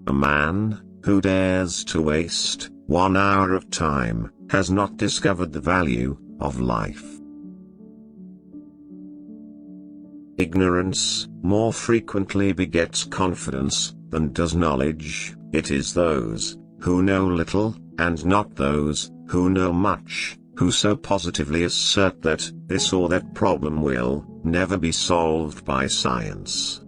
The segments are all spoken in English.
A man who dares to waste 1 hour of time has not discovered the value of life. Ignorance more frequently begets confidence than does knowledge. It is those who know little, and not those who know much, who so positively assert that this or that problem will never be solved by science.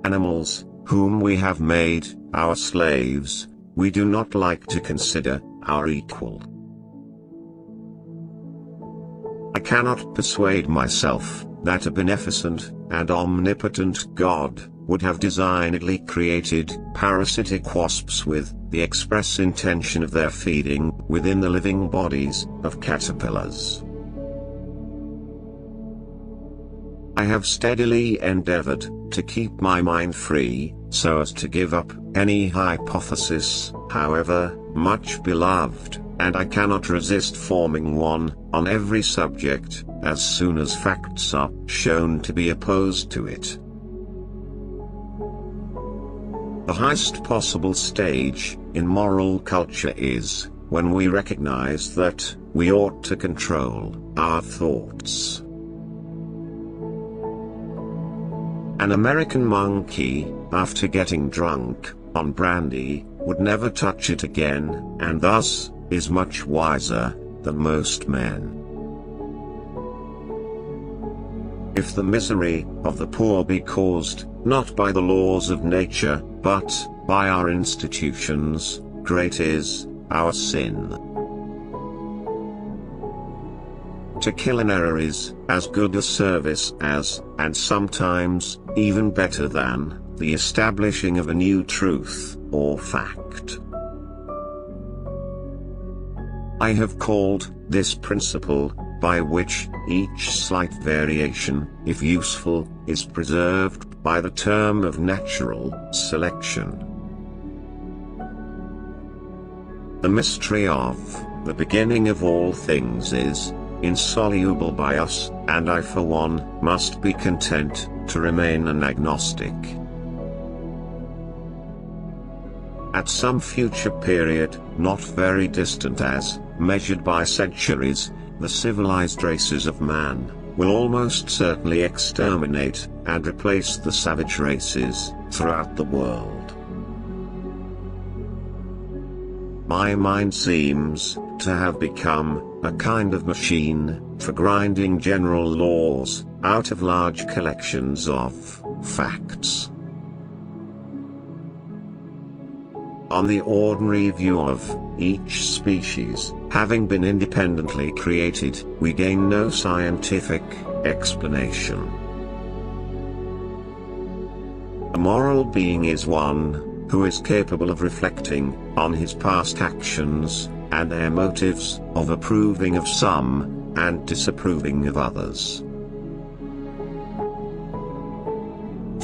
Animals, whom we have made our slaves, we do not like to consider our equal. I cannot persuade myself that a beneficent and omnipotent God would have designedly created parasitic wasps with the express intention of their feeding within the living bodies of caterpillars. I have steadily endeavored to keep my mind free, so as to give up any hypothesis, however much beloved, and I cannot resist forming one on every subject, as soon as facts are shown to be opposed to it. The highest possible stage in moral culture is when we recognize that we ought to control our thoughts. An American monkey, after getting drunk on brandy, would never touch it again, and thus is much wiser than most men. If the misery of the poor be caused not by the laws of nature, but by our institutions, great is our sin. To kill an error is as good a service as, and sometimes even better than, the establishing of a new truth or fact. I have called this principle, by which each slight variation, if useful, is preserved, by the term of natural selection. The mystery of the beginning of all things is insoluble by us, and I for one must be content to remain an agnostic. At some future period, not very distant as measured by centuries, the civilized races of man will almost certainly exterminate and replace the savage races throughout the world. My mind seems to have become a kind of machine for grinding general laws out of large collections of facts. On the ordinary view of each species having been independently created, we gain no scientific explanation. A moral being is one who is capable of reflecting on his past actions, and their motives, of approving of some, and disapproving of others.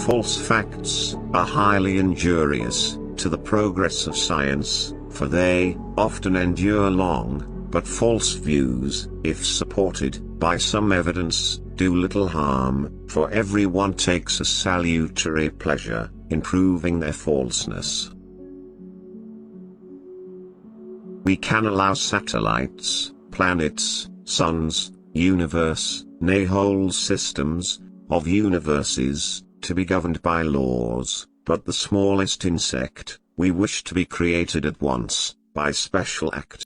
False facts are highly injurious to the progress of science, for they often endure long, but false views, if supported by some evidence, do little harm, for everyone takes a salutary pleasure in proving their falseness. We can allow satellites, planets, suns, universe, nay whole systems of universes to be governed by laws, but the smallest insect we wish to be created at once by special act.